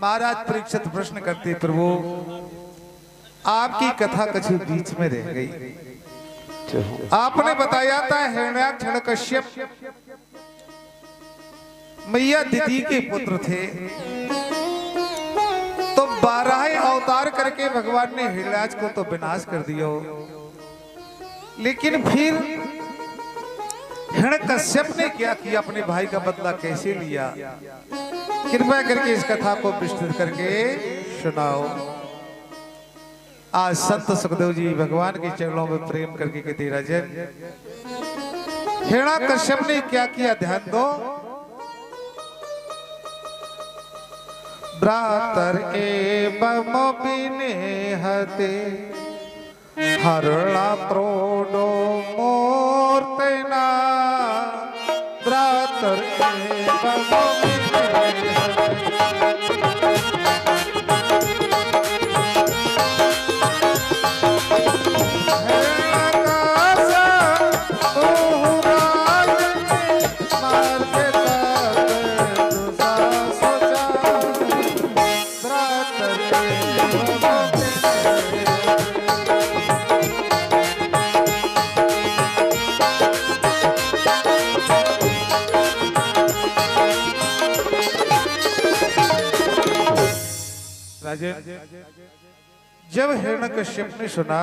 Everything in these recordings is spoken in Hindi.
महाराज परीक्षित प्रश्न करते, प्रभु आपकी कथा कछु बीच में रह गई। आपने बताया था हिरण्याक्ष हिरण्यकश्यप मैया दिति के पुत्र थे, तो 12 अवतार करके भगवान ने हिरण्याक्ष को तो विनाश कर दिया, लेकिन फिर हिरण्यकश्यप ने क्या किया, अपने भाई का बदला कैसे लिया? कृपया करके इस कथा को विस्तृत करके सुनाओ। आज संत सुखदेव जी भगवान के चरणों में प्रेम करके कहते, राजन हिरण्यकश्यप ने क्या किया, ध्यान दो। भ्रातर एवं विनेहते हरणा त्रोडो मूर्तना, भ्रातर एवं जब हिरण्यकश्यप ने सुना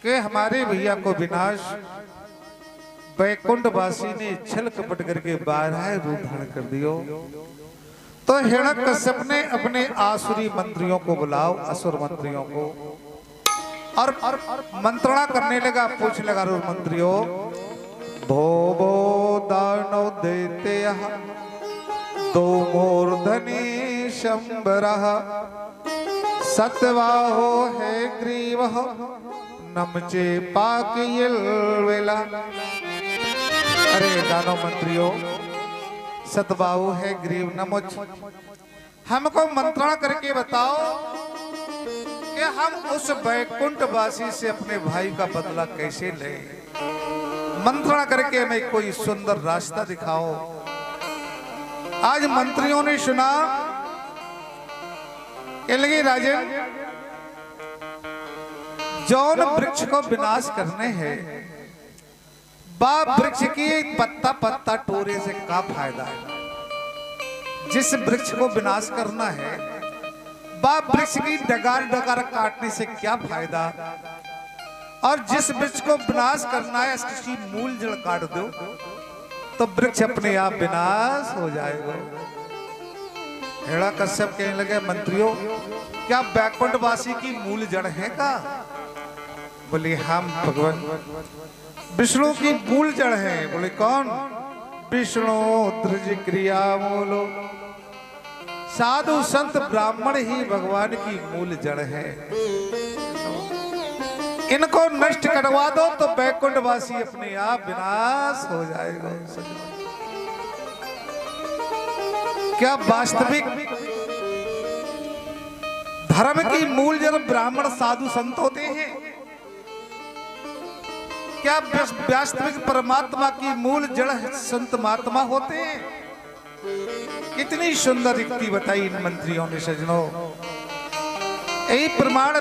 कि हमारे भैया को विनाश वैकुंठवासी ने छल कपट करके 12 रूप धारण कर दियो, तो हिरण्यकश्यप ने अपने आसुरी मंत्रियों को बुलाओ, असुर मंत्रियों को, और मंत्रणा करने लगा। पूछने लगा, मंत्रियों भो भो दानव देते दो मूर्धनि शंबरः, सतवाहो है ग्रीव नमचे पाकियल वेला। अरे दानव मंत्रियों, सतबाहु है ग्रीव नमुच, हमको मंत्रणा करके बताओ कि हम उस वैकुंठवासी से अपने भाई का बदला कैसे लें। मंत्रणा करके हमें कोई सुंदर रास्ता दिखाओ। आज मंत्रियों ने सुना कि लगे, राजन जौन वृक्ष को विनाश करने हैं, बाप वृक्ष की पत्ता पत्ता टोरे से क्या फायदा है। जिस वृक्ष को विनाश करना है, बाप वृक्ष की डगार डगार काटने से क्या फायदा, और जिस वृक्ष को विनाश करना है उसकी मूल जड़ काट दो तो वृक्ष अपने आप विनाश हो जाएगा। हिरण्यकश्यप कहने लगे, मंत्रियों क्या वैकुंठवासी की मूल जड़ है का? बोले हम भगवान विष्णु की मूल जड़ है। बोले कौन? विष्णु त्रिज क्रिया मूलो, साधु संत ब्राह्मण ही भगवान की मूल जड़ है। इनको नष्ट करवा दो तो वैकुंठवासी अपने आप विनाश हो जाएगा। क्या वास्तविक धर्म की मूल जड़ ब्राह्मण साधु संत होते हैं? क्या वास्तविक परमात्मा की मूल जड़ संत महात्मा होते हैं? कितनी सुंदर युक्ति बताई इन मंत्रियों ने सजनों। यही प्रमाण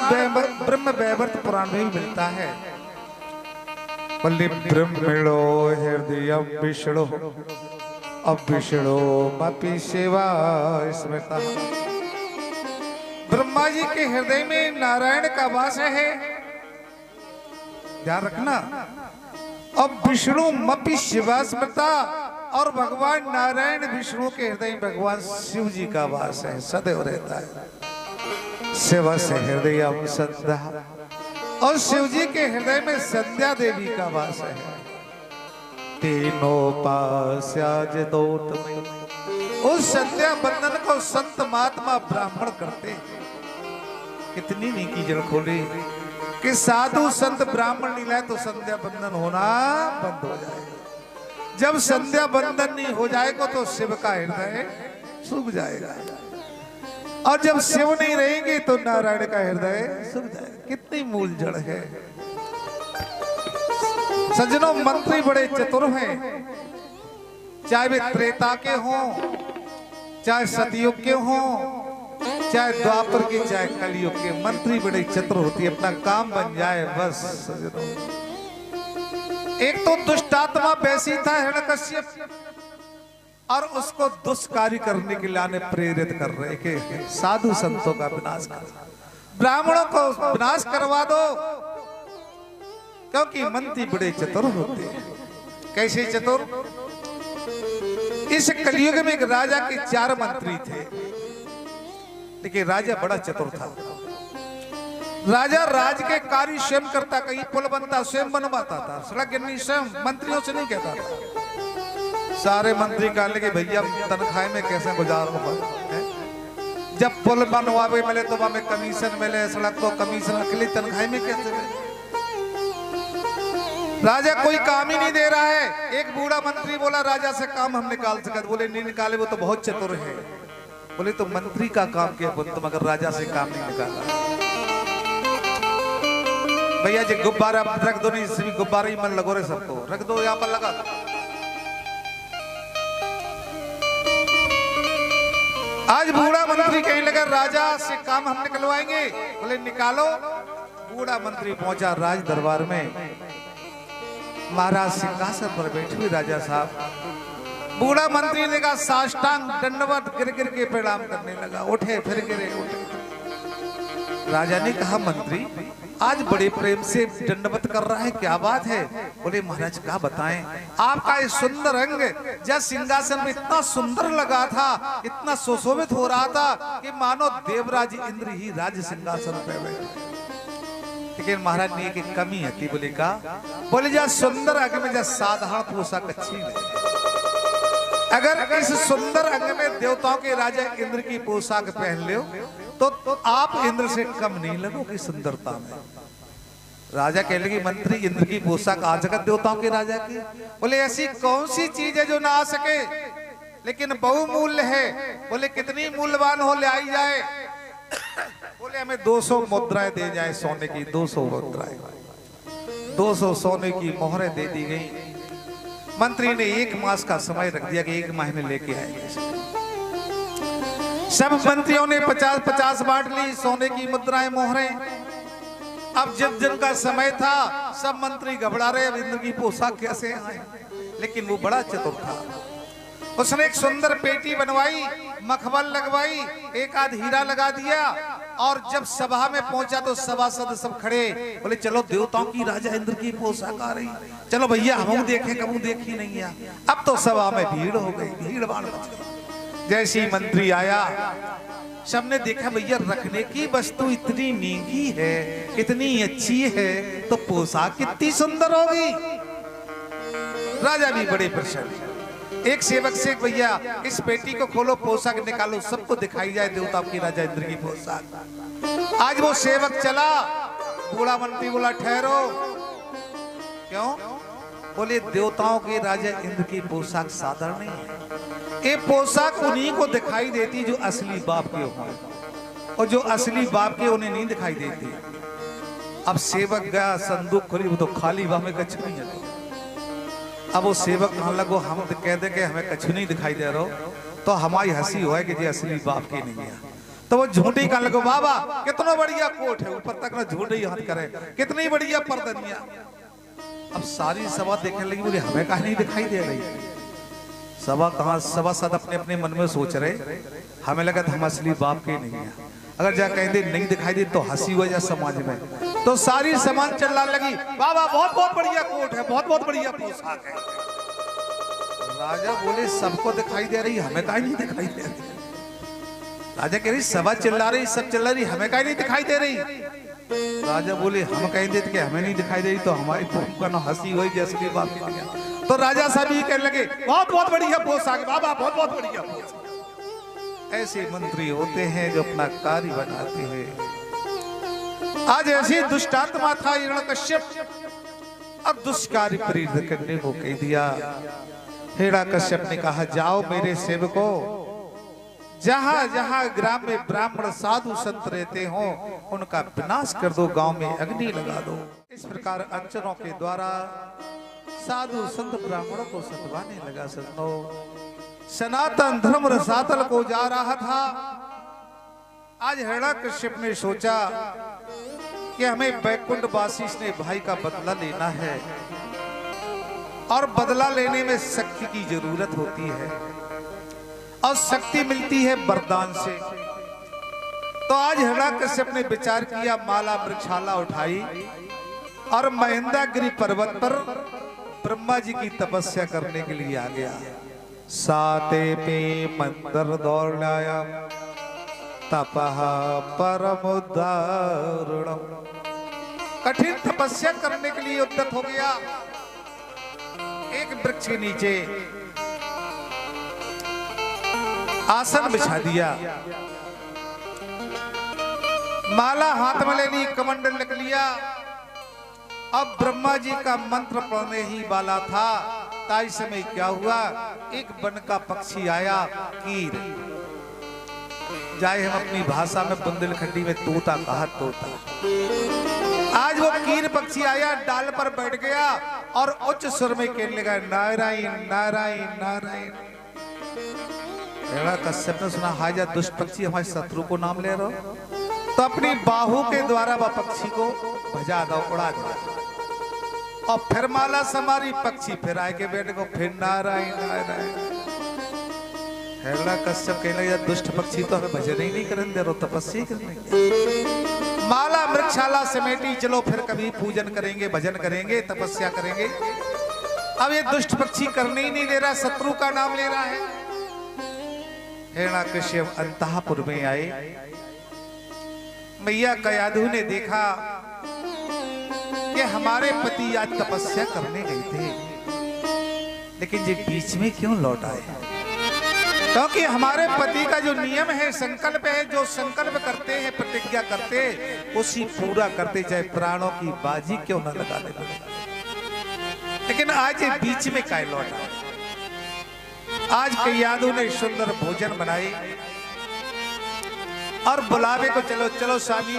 ब्रह्म वैवर्त पुराण में भी मिलता है। ब्रह्मणो हृदय विष्णु अविष्णु मपि सेवा स्मृता। ब्रह्मा जी के हृदय में नारायण का वास है, ध्यान रखना। अब विष्णु मपि सेवा स्मृता, और भगवान नारायण विष्णु के हृदय में भगवान शिव जी का वास है, सदैव रहता है। शिव से हृदय संध्या, और शिव जी के हृदय में संध्या देवी का वास है। तीनों पास्याज दोत में उस संध्या बंधन को संत महात्मा ब्राह्मण करते हैं। कितनी नीकी जड़ खोली कि साधु संत ब्राह्मण नहीं लाए तो संध्या बंधन होना बंद हो जाएगा। जब संध्या बंधन नहीं हो जाएगा तो शिव का हृदय सूख जाएगा, और जब शिव नहीं रहेंगे तो नारायण का हृदय सूख जाएगा। कितनी मूल जड़ है सज्जनों। मंत्री बड़े चतुर हैं, चाहे वे त्रेता के हों चाहे सतयुग के हों, चाहे द्वापर के, चाहे कलयुग के, मंत्री बड़े चतुर होती है, अपना काम बन जाए बस। एक तो दुष्टात्मा वैसी था हिरण्यकश्यप, और उसको दुष्कार्य करने के लिए प्रेरित कर रहे कि साधु संतों का विनाश कर, ब्राह्मणों को विनाश करवा दो, क्योंकि मंत्री बड़े चतुर होते हैं। कैसे चतुर? इस कलयुग में एक राजा के 4 मंत्री थे, लेकिन राजा बड़ा चतुर था। राजा राज के कार्य स्वयं करता, कहीं पुल बनता स्वयं बनवाता था, सड़क गिरनी स्वयं, मंत्रियों से नहीं कहता था। सारे मंत्री कहने के भैया तनख्वाह में कैसे गुजारो, जब पुल बनवावे मिले तो हमें कमीशन मिले, सड़क को कमीशन अकेली तनख्वाह में कैसे मिले? राजा कोई काम ही नहीं दे रहा है। एक बूढ़ा मंत्री बोला राजा से काम हम निकाल सकते, बोले नहीं निकाले, वो तो बहुत चतुर है। बोले तो मंत्री का काम क्या तुम अगर राजा से काम नहीं निकाला? भैया जी गुब्बारा रख दो, नहीं सभी गुब्बारे ही मन लगो रे, सबको रख दो यहाँ पर लगा। आज बूढ़ा मंत्री कहीं लगा राजा से काम हम निकलवाएंगे, बोले निकालो। बूढ़ा मंत्री पहुंचा राज दरबार में, महाराज सिंहासन पर बैठे हुए राजा साहब। बूढ़ा मंत्री ने कहा साष्टांग दंडवत गिर गिर के प्रणाम करने लगा, उठे फिर गिरे उठे। राजा ने कहा मंत्री आज बड़े प्रेम से दंडवत कर रहा है, क्या बात है? बोले महाराज क्या बताएं, आपका ये सुंदर अंग जब सिंहासन में इतना सुंदर लगा था, इतना सुशोभित हो रहा था कि मानो देवराज इंद्र ही राज सिंहासन पे बैठे। लेकिन महाराज ने एक कमी है, बोले का? बोले जा सुंदर अंग में जा साधारण पोशाक अच्छी नहीं। अगर इस सुंदर अंग में देवताओं के राजा इंद्र की पोशाक पहन लो तो आप इंद्र से कम नहीं लगोगे सुंदरता में। राजा कह लगे मंत्री इंद्र की पोशाक आ जगत देवताओं के राजा की? बोले ऐसी कौन सी चीज है जो ना आ सके, लेकिन बहुमूल्य है। बोले कितनी मूल्यवान हो ले आई जाए? बोले हमें 200 मुद्राएं दे जाए सोने की, 200 मुद्राएं, 200 सोने की मोहरें दे दी गई। मंत्री ने 1 मास का समय रख दिया कि 1 महीने लेके आएंगे। सब मंत्रियों ने 50-50 बांट ली सोने की मुद्राएं मोहरें। अब जब दिन का समय था सब मंत्री घबरा रहे, अब इंद्र की पोशाक कैसे आए? लेकिन वो बड़ा चतुर था, उसने एक सुंदर पेटी बनवाई, मखमल लगवाई, एक आध हीरा लगा दिया, और जब सभा में पहुंचा तो सभासद सब खड़े, बोले चलो देवताओं की राजा इंद्र की पोशाक आ रही, चलो भैया हम देखें, कबू देखी नहीं है। अब तो सभा में भीड़ हो गई, भीड़ भाड़ मच गई। जैसे ही मंत्री आया सबने देखा भैया रखने की वस्तु इतनी महंगी है, इतनी अच्छी है, तो पोशाक कितनी सुंदर होगी। राजा भी बड़े प्रसन्न। एक सेवक से भैया इस पेटी को खोलो, पोशाक निकालो, सबको दिखाई जाए देवता की राजा इंद्र की पोशाक। आज वो सेवक चला, बूढ़ा मंत्री बोला ठहरो। क्यों? बोले देवताओं के राजा इंद्र की पोशाक साधारण नहीं है, ये पोशाक उन्हीं को दिखाई देती जो असली बाप के हों, और जो असली बाप के उन्हें नहीं दिखाई देती। अब सेवक गया, संदूक खोली, वो तो खाली, वहां में कछु नहीं है। अब वो सेवक कहने लगो हम तो कह दे के हमें कछु नहीं दिखाई दे रहा, तो हमारी हंसी हो कि जी असली बाप की नहीं है। तो वो झूठी कहने लगो बाबा कितना बढ़िया कोट है, ऊपर तक ना झूठी हाथ करे, कितनी बढ़िया पर्दनिया। अब सारी सभा देखने लगी, बोले हमें कहा नहीं दिखाई दे रही। सभा कहाँ, सभा सद अपने अपने मन में सोच रहे, हमें लगा हम असली बाप के नहीं है। अगर जा कह दे नहीं दिखाई दे तो हंसी हो जाए समाज में, तो सारी समाज चिल्लाने लगी बाबा बहुत बहुत बढ़िया कोट है, बहुत बहुत बढ़िया पोशाक है। राजा बोले सबको दिखाई दे रही, हमें कहीं नहीं दिखाई दे रही। राजा कह रही सभा चिल्ला रही, सब चिल्ला रही, हमें कहीं नहीं दिखाई दे रही। राजा बोले हम कहीं देते कि हमें नहीं दिखाई दे रही, तो हमारी का ना हंसी होगी असली बाप की नहीं है। तो राजा साहब ये कहने लगे बहुत बहुत बढ़िया पोशाक बाबा, बहुत बहुत बढ़िया पोशाक। ऐसे मंत्री होते हैं जो अपना कार्य बनाते हैं। आज ऐसी दुष्टात्मा था हिरण्यकश्यप, अब दुष्कार्य प्रेरित करने को कह दिया। हिरण्यकश्यप ने कहा जाओ मेरे सेवकों, जहां जहां ग्राम में ब्राह्मण साधु संत रहते हो उनका विनाश कर दो, गांव में अग्नि लगा दो। इस प्रकार अर्चनों के द्वारा साधु संत ब्राह्मणों को सतवाने लगा। सजनों सनातन धर्म रसातल को जा रहा था। आज हिरण्यकश्यप ने सोचा कि हमें वैकुंठ वासी ने भाई का बदला लेना है और बदला लेने में शक्ति की जरूरत होती है और शक्ति मिलती है वरदान से। तो आज हिरण्यकश्यप ने विचार किया, माला वृक्षाला उठाई और महेंद्रगिरी पर्वत पर ब्रह्मा जी की तपस्या करने के लिए आ गया। साते पे मंदिर दौड़ लाया, तपः परम दारुणम। कठिन तपस्या करने के लिए उद्यत हो गया। एक वृक्ष के नीचे आसन बिछा दिया, माला हाथ में ले ली, कमंडल रख लिया। अब ब्रह्मा जी का मंत्र पढ़ने ही वाला था, ताई समय क्या हुआ, एक वन का पक्षी आया, कीर। जाए हम अपनी भाषा में बुंदेलखंडी में तोता कहा, तोता। आज वो कीर पक्षी आया, डाल पर बैठ गया और उच्च स्वर में कहने लगा, नारायण नारायण नारायण। हिरण्यकश्यप ने सुना, हाजा दुष्ट पक्षी हमारे शत्रु को नाम ले रहा हो, तो अपनी बाहु के द्वारा वह पक्षी को भजा दो, उड़ा दिया। और फिर माला समारी, पक्षी फिर आए के बैठ को, फिर नारायण नारायण। हिरण्यकश्यप कहने लगा, दुष्ट पक्षी तो हमें भजन ही नहीं करने दे रहा, तपस्या करने। माला वृक्षाला समेटी, चलो फिर कभी पूजन करेंगे, भजन करेंगे, तपस्या करेंगे। अब ये दुष्ट पक्षी करने ही नहीं दे रहा, शत्रु का नाम ले रहा है। हिरण्यकश्यप अंतःपुर में आए। मैया कयाधु ने देखा कि हमारे पति आज तपस्या करने गए थे, लेकिन ये बीच में क्यों लौट आए? क्योंकि हमारे पति का जो नियम है, संकल्प है, जो संकल्प करते हैं, प्रतिज्ञा करते, उसी पूरा करते, चाहे प्राणों की बाजी क्यों न लगाने पड़े। लेकिन आज ये बीच में काय लौट आए? आज कयाधु ने सुंदर भोजन बनाई और बुलावे को, चलो चलो स्वामी,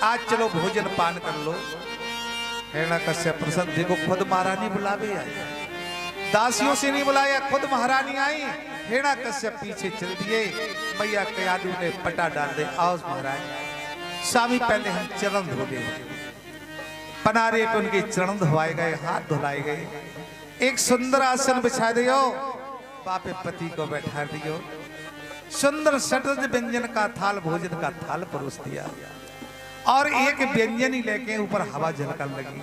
आज चलो भोजन पान कर लो। हिरण्यकश्यप प्रसन्न, देखो खुद महारानी बुलावे आई, दासियों से नहीं बुलाया, खुद महारानी आई। हिरण्यकश्यप पीछे चल दिए। मैया कयाधु ने पटा डाल दे, आओ महाराज। स्वामी पहले हम चरण धो दे। पनारे पे उनके चरण धोवाए गए, हाथ धुलाए गए। एक सुंदर आसन बिछा दियो, बापे पति को बैठा दियो। सुंदर षड्ज व्यंजन का थाल, भोजन का थाल परोस दिया और एक व्यंजन ही लेके ऊपर हवा झलकन लगी।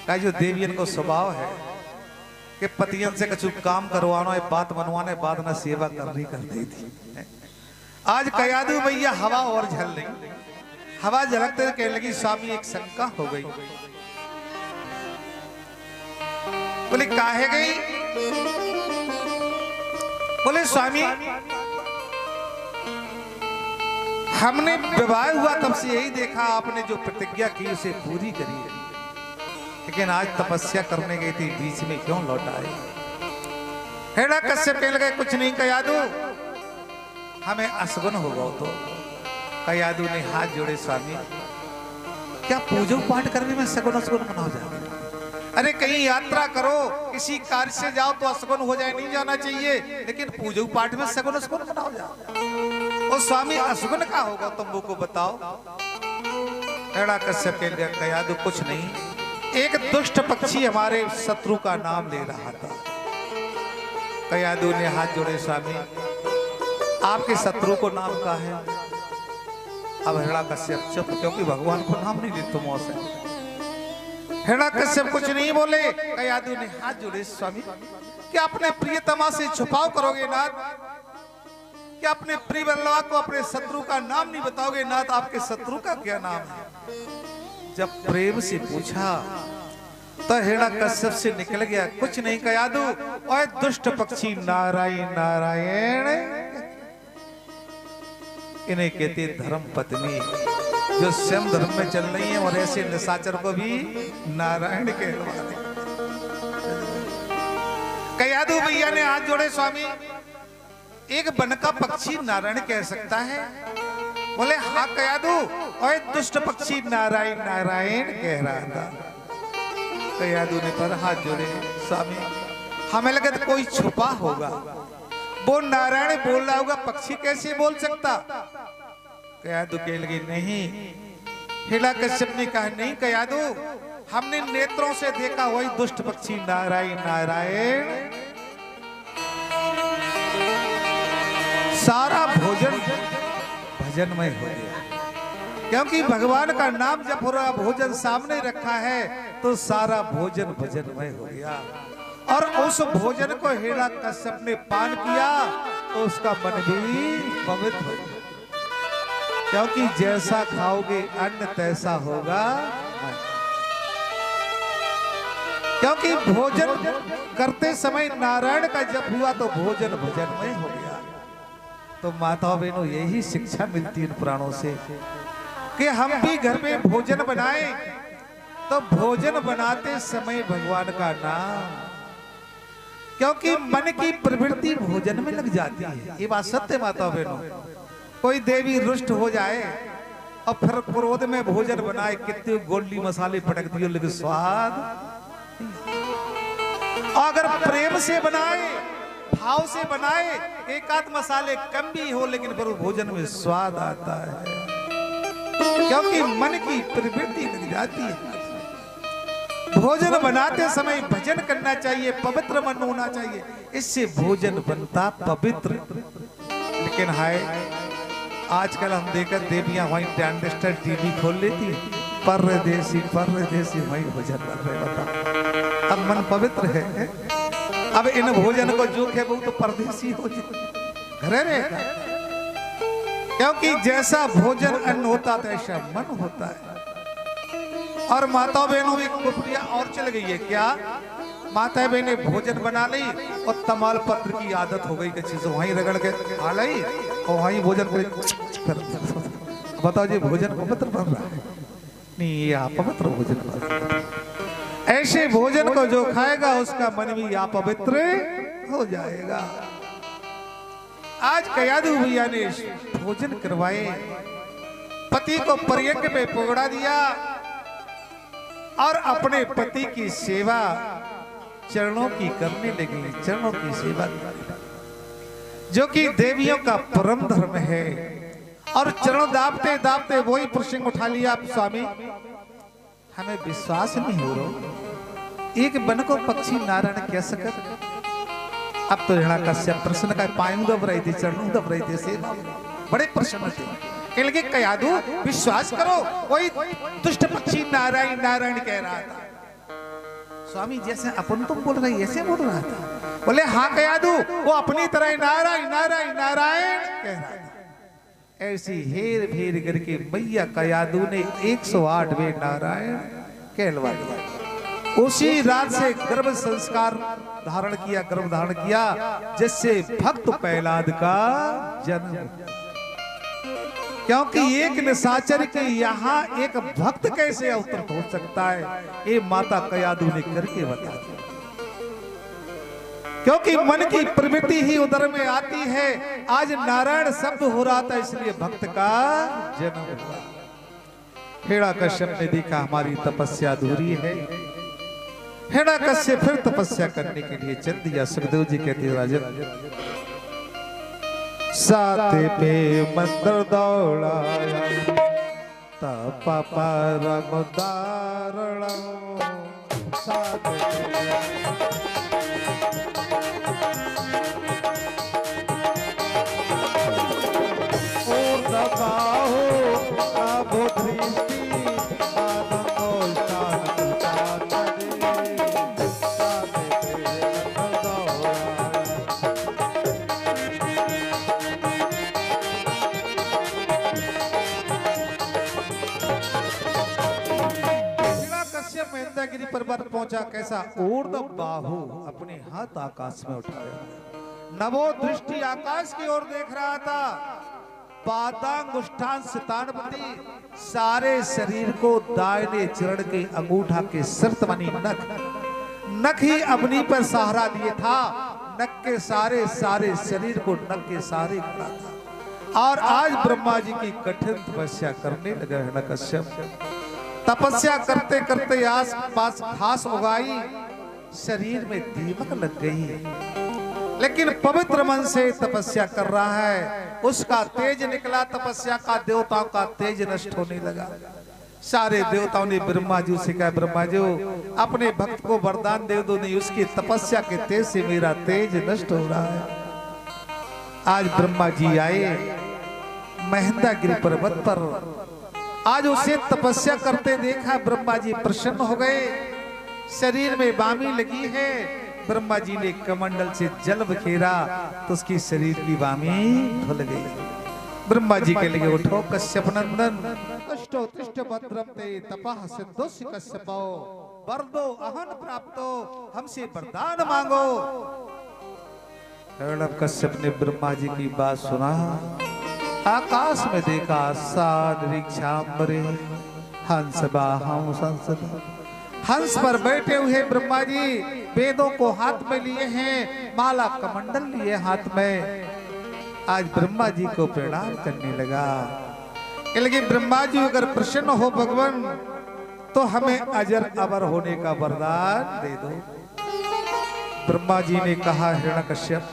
का जो देवियन को स्वभाव है कि पतियन से कछु काम करवाना है, बात मनवाने, बाद में सेवा करनी कर दी थी। आज कयाधु भैया हवा और झल रही, हवा झलकते कहने लगी, स्वामी एक शंका हो गई। बोले काहे गई? बोले स्वामी हमने विवाह हुआ तब से यही देखा, आपने जो प्रतिज्ञा की उसे पूरी करी है, लेकिन आज तपस्या करने गई थी, बीच में क्यों लौट आए? हिरण्यकश्यप कहने लगे, कुछ नहीं कयाधु, हमें असगुन हो गया। तो कयाधु ने हाथ जोड़े, स्वामी क्या पूजो पाठ करने में सगुन असगुन मना हो जाए? अरे कहीं यात्रा करो, किसी कार्य से जाओ तो असगुन हो जाए, नहीं जाना चाहिए, लेकिन पूजो पाठ में सगुन असगुन मना हो जाए। और स्वामी असगुन का होगा, तुम वो को बताओ। हिरण्यकश्यप कह गया, कयाधु कुछ नहीं, एक दुष्ट पक्षी हमारे शत्रु का नाम ले रहा था। कयाधु ने हाथ जोड़े, स्वामी आपके शत्रु को नाम का है? अब हिरण्यकश्यप चुप, क्योंकि भगवान को नाम नहीं ले तुम से। हिरण्यकश्यप कुछ नहीं बोले। कयाधु ने हाथ जोड़े, स्वामी क्या अपने प्रियतमा से छुपाव करोगे नाथ? क्या अपने प्रिय बल्लवा को अपने शत्रु का नाम नहीं बताओगे नाथ? आपके शत्रु का क्या नाम है? जब प्रेम से पूछा तो हिरण्यकश्यप से निकल गया, कुछ नहीं कयाधु, और दुष्ट पक्षी नारायण नारायण, इन्हें कहते धर्म पत्नी, जो स्वयं धर्म में चल रही है और ऐसे निशाचर को भी नारायण कहलवा दे। कयाधु भैया ने हाथ जोड़े, स्वामी एक वन का पक्षी नारायण कह सकता है? बोले हाँ कयाधु, और दुष्ट पक्षी नारायण नारायण कह रहा था। कयाधु ने पर हाथ जोड़े, स्वामी हमें लगा था कोई छुपा होगा। वो नारायण बोल रहा होगा, पक्षी कैसे बोल सकता? कयादू कह लगी नहीं। हिरण्यकश्यप ने कहा नहीं कयादू, हमने नेत्रों से देखा वही दुष्ट पक्षी नारायण नारायण। सारा भोजन भजनमय हो गया, क्योंकि भगवान का नाम जब हो रहा, भोजन सामने रखा है तो सारा भोजन भजनमय हो गया। और उस भोजन को हिरण्यकश्यप ने पान किया तो उसका मन भी पवित्र हो गया, क्योंकि जैसा खाओगे अन्न तैसा होगा मन। क्योंकि भोजन करते समय नारायण का जप हुआ तो भोजन भजनमय हो गया। तो माताओं बहनों यही शिक्षा मिलती इन पुराणों से कि हम भी घर में भोजन बनाएं तो भोजन बनाते समय भगवान का नाम, क्योंकि मन की प्रवृत्ति भोजन में लग जाती है। ये बात सत्य माताओं बहनों। कोई देवी रुष्ट हो जाए और फिर क्रोध में भोजन बनाए, कितने गोली मसाले पटक दिए लेकिन स्वाद। अगर प्रेम से बनाए, भाव से बनाए, एक आध मसाले कम भी हो लेकिन फिर भोजन में स्वाद आता है, क्योंकि मन की प्रवृत्ति लग जाती है। भोजन बनाते समय भजन करना चाहिए, पवित्र मन होना चाहिए, इससे भोजन बनता पवित्र। लेकिन हाय आजकल हम देखकर देवियां वहीं ट्रांजिस्टर टीवी खोल लेती, परदेसी वहीं भोजन बन रहे। बताओ अब मन पवित्र है? अब इन भोजन को जो खे वो तो परदेसी हो जाए, घरे रहेगा। क्योंकि जैसा भोजन अन्न होता है ऐसा मन होता है। और माता बहनों एक खुफिया और चल गई है क्या? माता बहने भोजन बना ली और तमाल पत्र की आदत हो गई कि चीज वहीं रगड़ के खा ली और वहीं भोजन कर। बताओ जी भोजन पवित्र बन रहा है? नहीं, ये अपवित्र भोजन बन रहा है। ऐसे भोजन को जो खाएगा उसका मन भी अपवित्र हो जाएगा। आज कयादू भैया ने भोजन करवाए, पति को पर्यंक में पकड़ा दिया और अपने पति की सेवा चरणों की करने लगी, चरणों की सेवा जो कि देवियों का परम धर्म है। और चरण दाबते दाबते वही प्रसंग उठा लिया, स्वामी हमें विश्वास नहीं हो रहा, एक बन को पक्षी नारायण कह सकत। अब तो हिरण्यकश्यप प्रश्न का पायू दब रही थी, चरणों दब रही थी, सेवा बड़े प्रसन्न थे। कह लगे कयादू विश्वास करो, कोई दुष्ट पक्षी नारायण नारायण कह रहा था। स्वामी जैसे अपन तुम बोल रहे ऐसे बोल रहा था? बोले हाँ कयादू, वो अपनी तरह नारायण नारायण नारायण कह रहा था। ऐसी हेर फेर करके मैया कयादू ने 108 वे नारायण कहलवा दिया। उसी रात से गर्भ संस्कार धारण किया, गर्भ धारण किया, जिससे भक्त प्रहलाद का जन्म। क्योंकि एक निशाचर के यहाँ एक भक्त कैसे अवतरित हो सकता है, ये माता कयादू ने करके बता दिया। क्योंकि मन की प्रवृत्ति ही उदर में आती है। आज नारायण शब्द हो रहा था इसलिए भक्त का जन्म हुआ। हिरण्यकश्यप ने देखा हमारी तपस्या अधूरी है। हिरण्यकश्यप फिर तपस्या करने के लिए चल दिया। सुखदेव जी कहते हैं राजन साथे पे मंत्र दौड़ाया तपा परम दारुण साथे और दबाओ अब दृष्टि पर्वत पहुंचा। कैसा? ऊर्ध्व बाहु, अपने हाथ आकाश में उठाया, नवो दृष्टि आकाश की ओर देख रहा था। पादांगुष्ठान सितानपति, सारे शरीर को दाहिने चरण के अंगूठा के सिर्त बनी नख ही अपनी पर सहारा लिए था। नख के सारे शरीर को नख के सहारे खड़ा था। और आज ब्रह्मा जी की कठिन तपस्या करने लगा हिरण्यकश्यप। तपस्या करते करते आस पास घास उगाई शरीर में दीमक लग गई, लेकिन पवित्र मन से तपस्या कर रहा है, उसका तेज निकला, तपस्या का, देवताओं का तेज नष्ट होने लगा। सारे देवताओं ने ब्रह्मा जी से कहा, ब्रह्मा जी अपने भक्त को वरदान दे दो, नहीं उसकी तपस्या के तेज से मेरा तेज नष्ट हो रहा है। आज ब्रह्मा जी आए महेंद्रगिरी पर्वत पर, आज उसे तपस्या करते देखा, ब्रह्मा जी प्रसन्न हो गए, शरीर में वामी लगी है। ब्रह्मा जी ने कमंडल से जल बखेरा तो उसकी शरीर की वामी धुल गई। ब्रह्मा जी के लिए, उठो कश्यप नंदन, कष्टो तिष्ठ भद्रम ते तपः सिद्धोसि कश्यपो, वरदो अहन प्राप्तो, हमसे वरदान मांगो। हिरण्यक कश्यप ने ब्रह्मा जी की बात सुना, आकाश में देखा, सादृक्षांबरे हंस बाहं संसद, हंस पर बैठे हुए ब्रह्मा जी वेदों को हाथ में लिए हैं, माला कमंडल लिए हाथ में। आज ब्रह्मा जी को प्रणाम करने लगा। लेकिन ब्रह्मा जी अगर प्रसन्न हो भगवान तो हमें अजर अमर होने का वरदान दे दो। ब्रह्मा जी ने कहा, हिरण्यकश्यप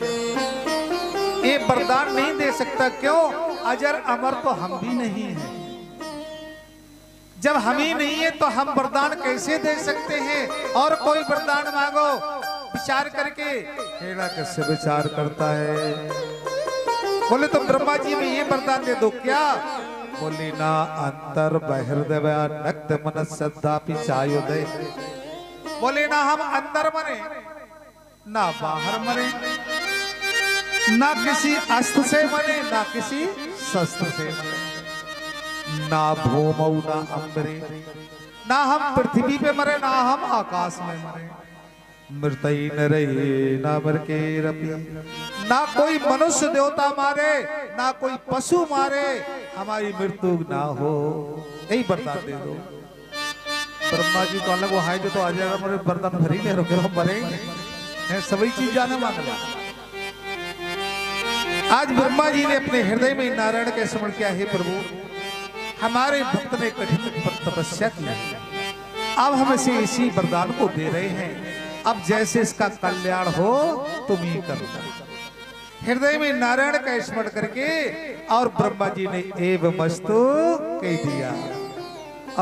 ये वरदान नहीं दे सकता। क्यों? अजर अमर तो हम भी नहीं हैं। जब हम ही नहीं है तो हम वरदान कैसे दे सकते हैं? और कोई वरदान मांगो। विचार करके हिरण्यकश्यप विचार करता है, बोले तो ब्रह्मा जी में ये वरदान दे दो। क्या? बोली, ना अंतर बहिर्देव नक्त मन श्रद्धा पिचायोदय। बोले ना हम अंदर मरे, ना बाहर मरे, ना किसी अस्त्र से मरे, ना किसी शस्त्र से मरे, ना भूमौ ना अंबरे, ना हम पृथ्वी पे मरे, ना हम आकाश में मरे। मृतई न रहे ना मर के रपी, ना कोई मनुष्य देवता मारे, ना कोई पशु मारे, हमारी मृत्यु ना हो, यही वरदान दे दो। ब्रह्मा जी तो अलग वो हाय जो तो आ जाएगा, मेरे वरदान भरी नहीं रोके हम मरेंगे, सभी चीज जाने मांगना। आज ब्रह्मा जी ने अपने हृदय में नारायण के स्मरण किया, हे प्रभु हमारे भक्त ने कठिन तपस्या की, अब हम इसे इसी वरदान को दे रहे हैं, अब जैसे इसका कल्याण हो तुम ही करना। हृदय में नारायण का स्मरण करके और ब्रह्मा जी ने एवमस्तु कह दिया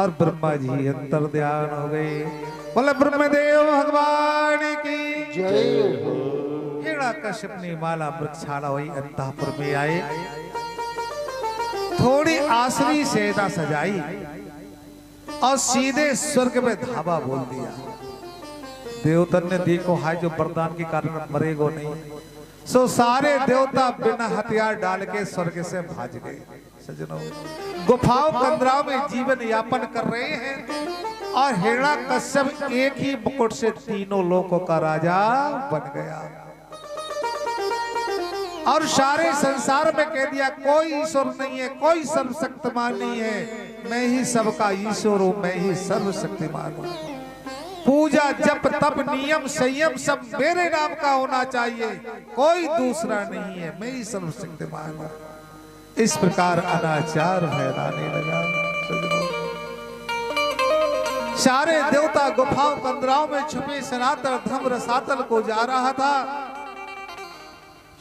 और ब्रह्मा जी अंतर ध्यान हो गए। बोले ब्रह्मदेव भगवान की जय हो। हिरण्यकश्यप ने माला वृक्षाला हुई अंतःपुर में आए, थोड़ी आसनी सेना सजाई और सीधे स्वर्ग में धावा बोल दिया। देवतन ने देखो हाय जो वरदान के कारण मरेगो नहीं, सो सारे देवता बिना हथियार डाल के स्वर्ग से भाग गए। सजनों, गुफाओं कंदराओं में जीवन यापन कर रहे हैं और हिरण्यकश्यप एक ही मुकुट से तीनों लोकों का राजा बन गया और सारे संसार में कह दिया कोई ईश्वर नहीं है, कोई सर्वशक्तिमान नहीं है, मैं ही सबका ईश्वर हूं, मैं ही सर्वशक्तिमान हूं। पूजा जप तप नियम संयम सब मेरे नाम का होना चाहिए, कोई दूसरा नहीं है, मैं ही सर्वशक्तिमान हूं। इस प्रकार अनाचार फैलाने लगा। सारे देवता गुफाओं कंदराओं में छुपे सनातन धर्म रसातल को जा रहा था।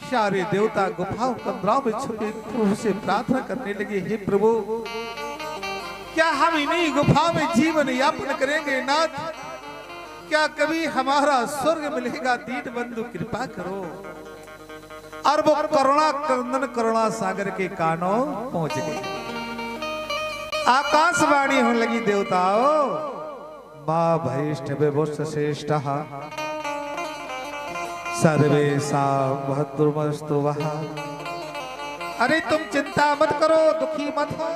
सारे देवता गुफाओं कंदराओं में छुपे प्रभु से प्रार्थना करने लगे, हे प्रभु क्या हम इन्हीं गुफाओं में जीवन यापन करेंगे नाथ? क्या कभी हमारा स्वर्ग मिलेगा? दीन बंधु कृपा करो। और वो करुणा क्रंदन करुणा सागर के कानों पहुंच गए। आकाशवाणी होने लगी, देवताओं मां भैष्ठ विभुष्ट श्रेष्ठ सर्वेशा भद्रमस्तु वहा। अरे तुम चिंता मत करो, दुखी मत हो,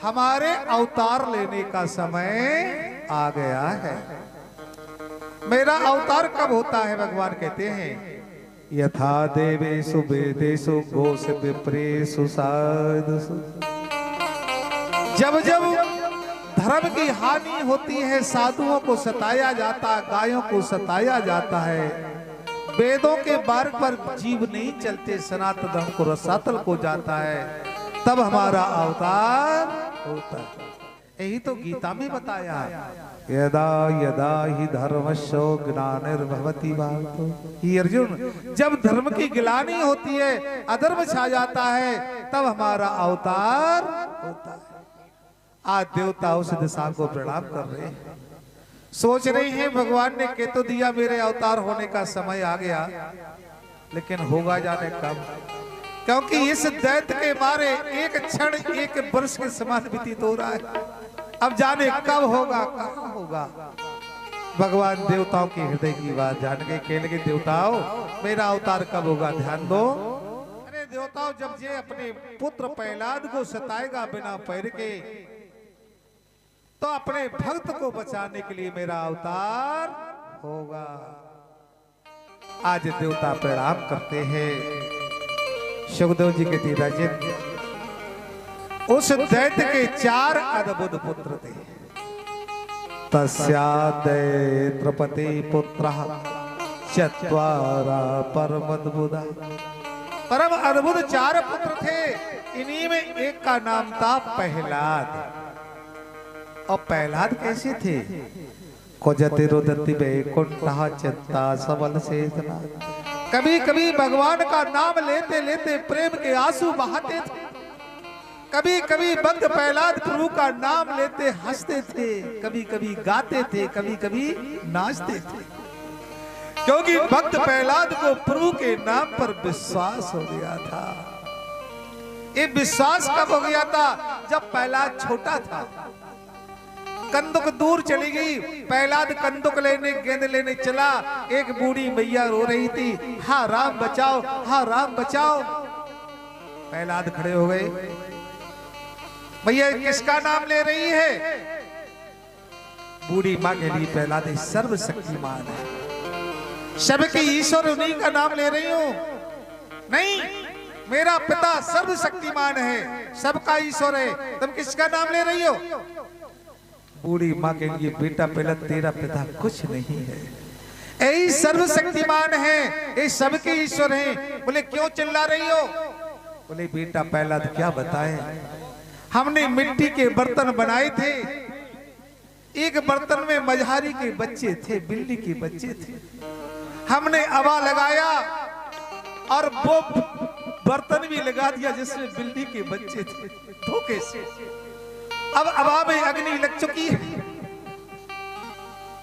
हमारे अवतार लेने का समय आ गया है। मेरा अवतार कब होता है? भगवान कहते हैं यथा देवेषु वेदेषु घोष विप्रेषु साधुषु। जब जब धर्म की हानि होती है, साधुओं को सताया जाता, गायों को सताया जाता है, वेदों के मार्ग पर जीव नहीं चलते, सनातन धर्म को रसातल को जाता है, तब हमारा अवतार होता है। यही तो गीता में बताया, यदा यदा ही धर्मस्यो ग्लानिर्भवति भारतो। ये अर्जुन, जब धर्म की ग्लानि होती है, अधर्म छा जाता है, तब हमारा अवतार होता है। आज देवता उस दिशा को प्रणाम कर रहे हैं, सोच रहे हैं भगवान ने कह तो दिया मेरे अवतार होने का समय आ गया, लेकिन होगा जाने कब, क्योंकि इस दैत्य के मारे एक क्षण एक वर्ष के समान व्यतीत हो रहा है। अब जाने कब होगा, कहाँ होगा। भगवान देवताओं के हृदय की बात जान के कहने लगे, देवताओं मेरा अवतार कब होगा, ध्यान दो। अरे देवताओं, जब ये अपने पुत्र प्रहलाद को सताएगा बिना पैर के, तो अपने भक्त को बचाने के लिए मेरा अवतार होगा। आज देवता प्रणाम करते हैं। सुखदेव जी कहते राजन, उस दैत्य के 4 अद्भुत पुत्र थे। तस्या दैत्रपति पुत्रः चत्वारा परमद्भुता। परम अद्भुत 4 पुत्र थे। इन्हीं में एक का नाम था प्रहलाद। और प्रहलाद कैसे थे? कोजति रुदति वैकुंठः चित्ता सबल चेतना। कभी कभी भगवान का नाम लेते लेते प्रेम के आंसू बहाते थे, कभी कभी भक्त प्रहलाद प्रभु का नाम लेते हंसते थे, कभी कभी गाते थे, कभी कभी नाचते थे, क्योंकि भक्त प्रहलाद को प्रभु के नाम पर विश्वास हो गया था। ये विश्वास कब हो गया था? जब प्रहलाद छोटा था। कंदुक दूर चली गई, प्रहलाद कंदुक लेने गेंद लेने चला, एक बूढ़ी मैया रो रही थी, हाँ राम बचाओ, हाँ राम बचाओ। प्रहलाद खड़े हो गए, भैया किसका नाम ले रही है? बूढ़ी माँ के लिए प्रहलाद सर्वशक्तिमान है, सबके ईश्वर उन्हीं का नाम ले रही हूं। नहीं, मेरा पिता सर्वशक्तिमान है, सबका ईश्वर है, तुम किसका नाम ले रही हो? बूढ़ी माँ के लिए बेटा पहले तेरा पिता कुछ नहीं है, यही सर्वशक्तिमान है, ये सबके ईश्वर हैं। बोले क्यों चिल्ला रही हो? बोले बेटा पहला तो क्या बताएं, हमने मिट्टी के बर्तन बनाए थे, एक बर्तन में मझारी के बच्चे थे, बिल्ली के बच्चे थे, हमने अवा लगाया और वो बर्तन भी लगा दिया जिसमें बिल्ली के बच्चे थे, धोखे से। अब अवा में अग्नि लग चुकी है।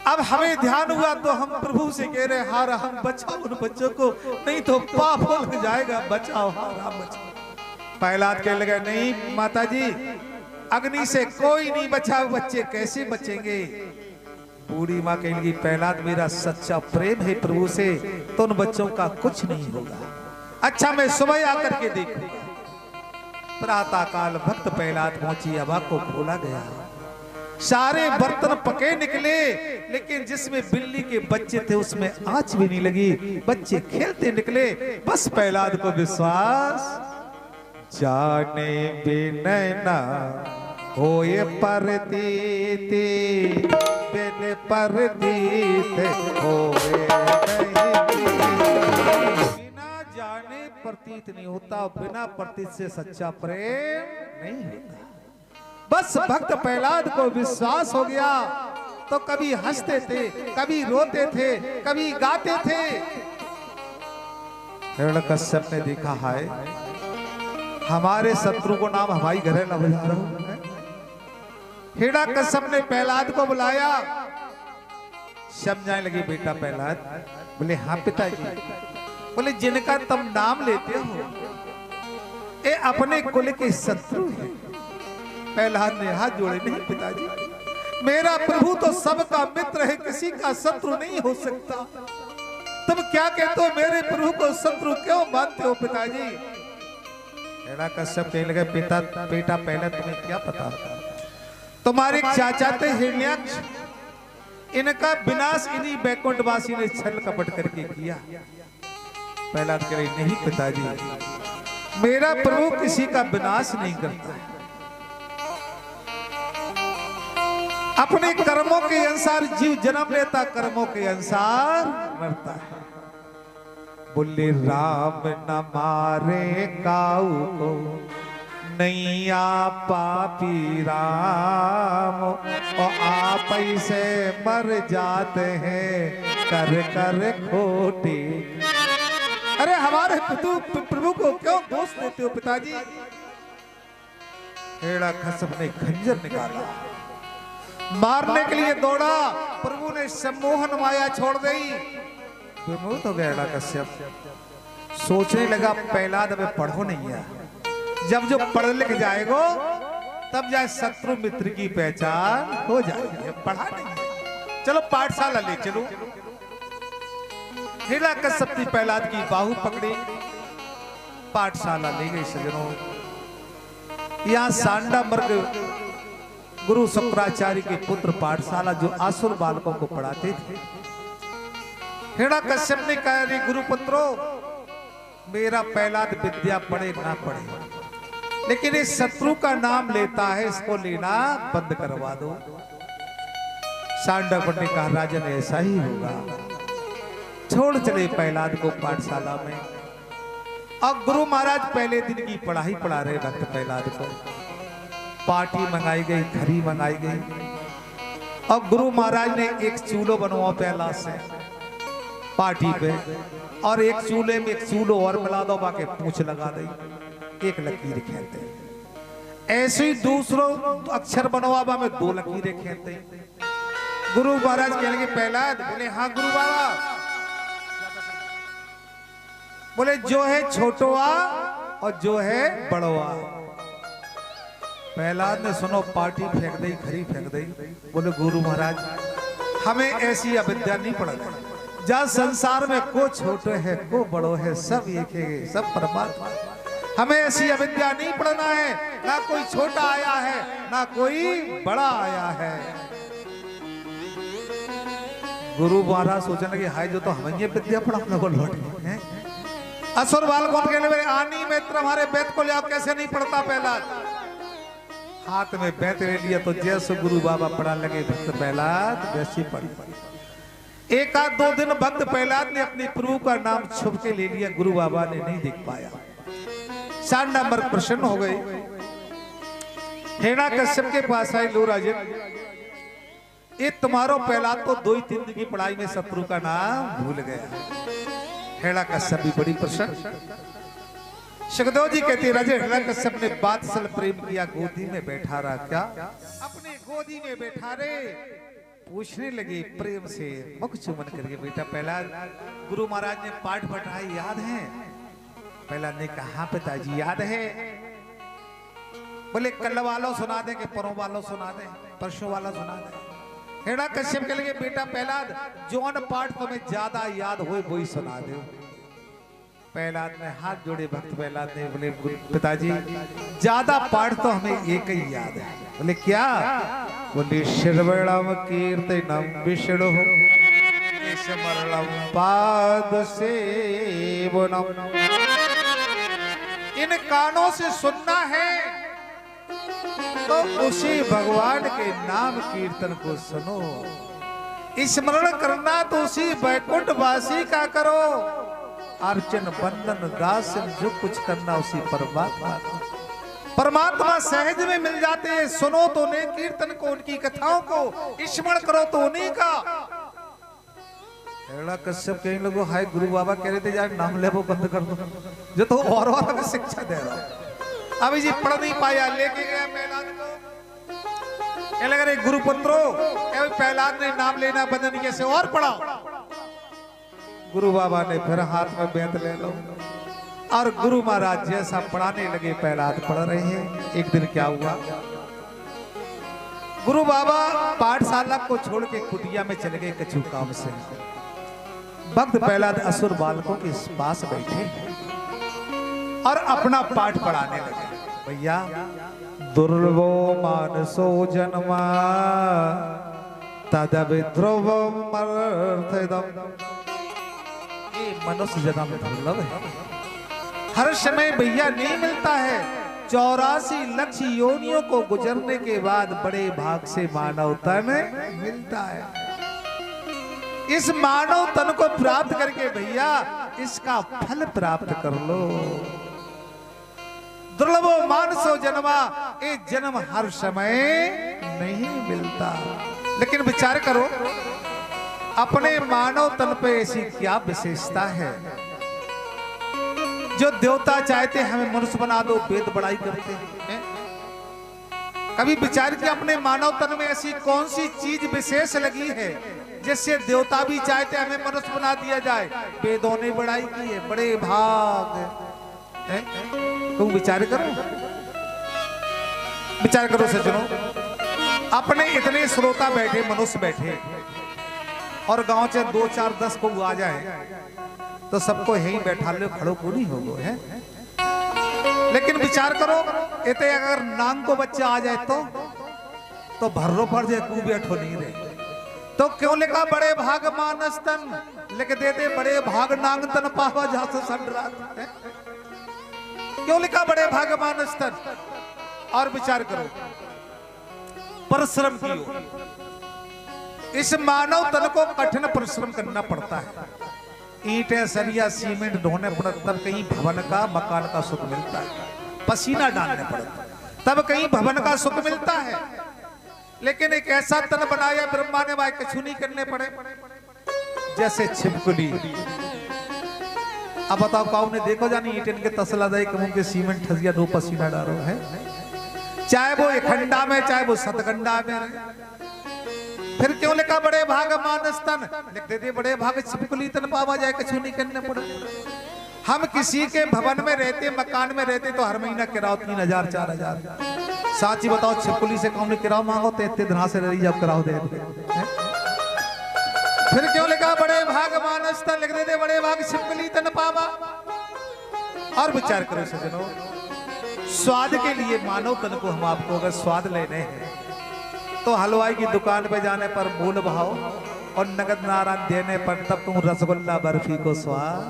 अब हमें ध्यान हुआ तो हम प्रभु से कह रहे, हां राम बचाओ उन बच्चों को, नहीं तो पाप लग जाएगा, बचाओ हां राम बचाओ। प्रहलाद कहने लगा, नहीं माता जी, अग्नि से कोई नहीं बचा, बच्चे कैसे बचेंगे? बूढ़ी माँ कहेंगी, प्रहलाद मेरा सच्चा प्रेम है प्रभु से, तो उन बच्चों का कुछ नहीं होगा। अच्छा मैं सुबह आकर के देखूंगा। प्रातः काल भक्त प्रहलाद पहुंची, अबा को खोला गया, सारे बर्तन पके निकले, लेकिन जिसमें बिल्ली के बच्चे थे उसमें आंच भी नहीं लगी, बच्चे खेलते निकले। बस प्रहलाद को विश्वास, जाने बिनैना होए परतीते, बिन परतीत होए नहीं। बिना जाने प्रतीत नहीं होता, बिना प्रतीत से सच्चा प्रेम नहीं होता। बस भक्त प्रहलाद को विश्वास हो गया तो कभी हंसते थे, कभी रोते थे, कभी गाते थे। हिरण्यकश्यप ने देखा, हाय हमारे शत्रु को नाम हमारी घरे न बुला रहा हूं। हिरण्यकश्यप ने प्रहलाद को बुलाया, समझाने लगी, बेटा प्रहलाद। बोले हाँ पिताजी। बोले जिनका तुम नाम लेते हो ये अपने कुल के शत्रु हैं। प्रहलाद ने हाथ जोड़े, नहीं पिताजी, मेरा प्रभु तो सबका मित्र है, किसी का शत्रु नहीं हो सकता। तुम क्या कहते हो, मेरे प्रभु को शत्रु क्यों मानते हो पिताजी? हिरण्यकश्यप कहने लगे, पिता बेटा पहले तुम्हें क्या पता, तुम्हारे चाचा थे हिरण्याक्ष, इनका विनाश इन्हीं बैकुंठवासी ने छल कपट करके किया। प्रहलाद कह रहे, नहीं पिताजी, मेरा प्रभु किसी का विनाश नहीं करता है, अपने कर्मों के अनुसार जीव जन्म लेता, कर्मों के अनुसार मरता है। बोले राम न मारे काऊ को, नैया पापी राम और आप से मर जाते हैं कर कर खोटी। अरे हमारे प्रभु को क्यों दोष देते हो पिताजी? हिरण्यकश्यप ने खंजर निकाला, मारने के लिए दौड़ा। प्रभु ने सम्मोहन माया छोड़ दी। विमोहित हो गया हिरण्यकश्यप, सोचने लगा प्रहलाद अबे पढ़ो नहीं है, जब जो पढ़ लिख जाएगा तब जाए शत्रु मित्र की पहचान हो जाएगी। पढ़ा नहीं है, चलो पाठशाला ले चलो। हिरण्यकश्यप ने प्रहलाद की बाहु पकड़ी, पाठशाला ले गई। सजनों, यहाँ सांडा मर्ग गुरु शुक्राचार्य के पुत्र पाठशाला जो आसुर बालकों को पढ़ाते थे। हिरण्यकश्यप ने कहा, रे गुरु पुत्रो, मेरा प्रहलाद विद्या पढ़े ना पढ़े, लेकिन इस शत्रु का नाम लेता है, इसको लेना बंद करवा दो। सांडा ने कहा, राजन ऐसा ही होगा। छोड़ चले प्रहलाद को पाठशाला में। अब गुरु महाराज पहले दिन की पढ़ाई पढ़ा रहे भक्त प्रहलाद को। पार्टी मंगाई गई, घड़ी मंगाई गई। अब गुरु महाराज ने एक चूल्हो बनवाओ प्रहलाद से पार्टी पे, और एक चूल्हे में एक चूल्हो और मिला दो, बाकी पूंछ लगा दी, एक लकीर खेलते। ऐसे ही दूसरों अक्षर बनवाबा में 2 लकीरें खेलते। गुरु महाराज कहने लगे, प्रहलाद? बोले हाँ गुरु बाबा। बोले जो है छोटवा और जो है बड़वा। प्रहलाद ने सुनो, पार्टी फेंक दी, घड़ी फेंक दी। बोले गुरु महाराज, हमें ऐसी अविद्या नहीं पढ़ना, जहाँ संसार में को छोटे है को बड़ो है, सब एक है, सब परमात्मा। हमें ऐसी अविद्या नहीं पढ़ना है, ना कोई छोटा आया है ना कोई बड़ा आया है। गुरु महाराज सोचने लगे, हाय जो तो हमें ये विद्या पढ़ाने को लौट गए हैं। असुर बालकों के लिए आनी मित्र हमारे वेद को ले आओ। कैसे नहीं पढ़ता प्रहलाद? हाथ में बैत ले लिया, तो जैसे गुरु बाबा पढ़ा लगे भक्त प्रहलाद वैसे पढ़ी। एक आध 2 दिन भक्त प्रहलाद ने अपने प्रभु का नाम छुप के ले लिया, गुरु बाबा ने नहीं देख पाया। सांडा मर्ग प्रसन्न हो गए। हिरण्यकश्यप के पास आए, लो राजन, ये तुम्हारो प्रहलाद तो 2-3 दिन की पढ़ाई में शत्रु का नाम भूल गया। हिरण्यकश्यप भी बड़ी प्रसन्न। सुखदेव जी कहते, राजा हिरण्यकश्यप ने बात्सल प्रेम किया, गोदी में बैठा रहा। क्या अपने गोदी में बैठा रे? पूछने लगे प्रेम से, मुख चुमन करके, बेटा प्रहलाद, गुरु महाराज ने पाठ पढ़ाई याद है? प्रहलाद ने कहा, पिताजी याद है। बोले कल वालों सुना दे कि परों वालों सुना दे, परसों वाला सुना दे। हिरण्यकश्यप के लिए, बेटा प्रहलाद, जौन पाठ तुम्हें ज्यादा याद हो वही सुना दो। प्रहलाद ने हाथ जोड़े, भक्त प्रहलाद ने बोले, पिताजी ज्यादा पाठ तो हमें एक ही याद है। बोले क्या? बोले श्रवणम कीर्तनम विष्णु स्मरणम पाद सेवनम। इन कानों से सुनना है तो उसी भगवान के नाम कीर्तन को सुनो। स्मरण करना तो उसी वैकुंठ वासी का करो। अर्चन बंदन दासन जो कुछ करना उसी परमात्मा का। परमात्मा सहज में मिल जाते हैं। सुनो तो उन्हें कीर्तन को, उनकी कथाओं को, स्मरण करो तो उन्हीं का। हिरण्यकश्यप कई लोगों, हाय गुरु बाबा कह रहे थे यार नाम ले वो बंद कर दो, जो तो और हमें शिक्षा दे रहा हूं। अभी जी पढ़ नहीं पाया, लेके गया प्रहलाद को। लग रहे गुरु पुत्रो, प्रहलाद ने नाम लेना बंद नहीं किया, से और पढ़ा। गुरु बाबा ने फिर हाथ में बेंत ले लो, और गुरु महाराज जैसा पढ़ाने लगे, प्रहलाद पढ़ रहे हैं। एक दिन क्या हुआ, गुरु बाबा पाठशाला को छोड़ के कुटिया में चले गए कछु काम से। भक्त प्रहलाद असुर बालकों के पास बैठे और अपना पाठ पढ़ाने लगे। भैया, दुर्वो मानसो जन्मा तदवि ध्रुवम मर्थदम। ये मनुष्य जन्म दुर्लभ है, हर समय भैया नहीं मिलता है। 84 लाख योनियों को गुजरने के बाद बड़े भाग से मानव तन मिलता है। इस मानव तन को प्राप्त करके भैया इसका फल प्राप्त कर लो। दुर्लभो मानसो जन्मा, ये जन्म हर समय नहीं मिलता। लेकिन विचार करो, अपने मानव तन पे ऐसी क्या विशेषता है जो देवता चाहते हमें मनुष्य बना दो, वेद बड़ाई करते हैं। कभी विचार किया अपने मानव तन में ऐसी कौन सी चीज विशेष लगी है जिससे देवता भी चाहते हमें मनुष्य बना दिया जाए? वेदों ने बड़ाई की है, बड़े भाग है। तुम विचार करो, विचार करो सज्जनों, अपने इतने श्रोता बैठे, मनुष्य बैठे, और गांव से 2 4 10 को आ जाए तो सबको यहीं बैठा लो, खड़ो को नहीं होगो है। लेकिन विचार करो, इतने अगर नांग को बच्चा आ जाए तो भर्रो पड़ जाए, कू बैठो नहीं रहे। तो क्यों लिखा बड़े भाग मानस तन, लिख देते बड़े भाग नांग तन पावा जहां से संडरात है। क्यों लिखा बड़े भाग मानस तन? और विचार करो, परिश्रम कियो, इस मानव तन को कठिन परिश्रम करना पड़ता है। ईंटें, सरिया, सीमेंट ढोने पड़ता, तब कहीं भवन का, मकान का सुख मिलता है। पसीना डालने पड़ता, तब कहीं भवन का सुख मिलता है। लेकिन एक ऐसा तन बनाया ब्रह्मा ने, भाई कछु नहीं करने पड़े, जैसे छिपकली। अब बताओ, काऊ ने देखो जानी ईंटें के तसला दे कमों के सीमेंट ठसिया, दो पसीना डालो है, चाहे वो इखंडा में, चाहे वो सतगंडा में। फिर क्यों लिखा बड़े भाग मानस तन? लिख देते बड़े भाग छिपकली तन पावा जाए, कछु नहीं करने पड़े। हम किसी के भवन में रहते, मकान में रहते, तो हर महीना किराया 3000 4000। साची बताओ, छिपकली से कौन किराया मांगो तो इतने दिन से रही जब किराया दे। फिर क्यों लिखा बड़े भाग मानस तन? लिख देते बड़े भाग छिपकली तन पावा। और विचार करो सज्जनों, स्वाद के लिए मानव तन को हम आपको अगर स्वाद लेने हैं तो हलवाई की दुकान पे जाने पर मूल भाव और नगद नारायण देने पर तब तुम रसगुल्ला बर्फी को स्वाद।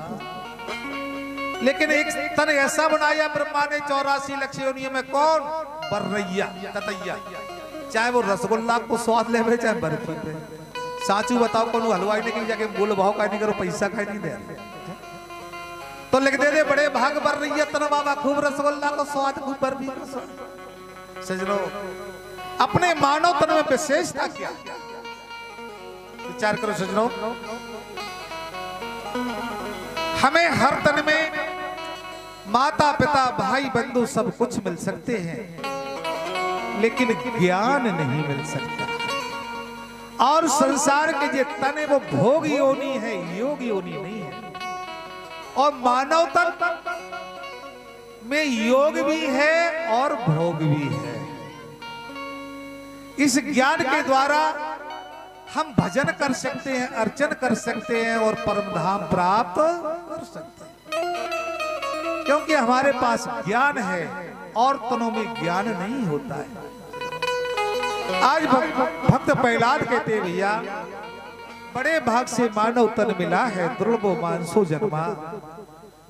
लेकिन एक तन ऐसा बनाया ब्रह्मा ने 84 लाख योनियों में, कौन? बर्रैया, ततैया, चाहे वो रसगुल्ला को स्वाद ले, चाहे बर्फी पे। साचू बताओ, कौन हलवाई ने कहीं जाके मूल भाव का नहीं करो, पैसा का नहीं दे, तो लिख दे बड़े भाग बर्रैया तन बाबा, खूब रसगुल्ला को स्वाद, खूब बर्फी को स्वाद। सजनो, अपने मानव तन में विशेषता क्या? विचार करो सज्जनों, हमें हर तन में माता पिता भाई बंधु सब कुछ मिल सकते हैं, लेकिन ज्ञान नहीं मिल सकता। और संसार के जो तन है वो भोग योनि है, योग योनि नहीं है। और मानव तन में योग भी है और भोग भी है। इस ज्ञान के द्वारा हम भजन कर सकते हैं, अर्चन कर सकते हैं और परम धाम प्राप्त कर सकते हैं, क्योंकि हमारे पास ज्ञान है और तनों में ज्ञान नहीं होता है। आज भक्त प्रहलाद कहते हैं, भैया बड़े भाग से मानव तन मिला है, दुर्लभो मानसो जन्मा,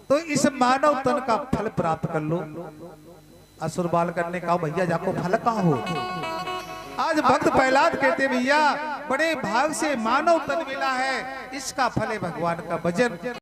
तो इस मानव तन का फल प्राप्त कर लो। असुर बाल करने का भैया जाको फल का हो। आज भक्त प्रहलाद कहते भैया बड़े भाग से मानव तन मिला है, इसका फल है भगवान का भजन।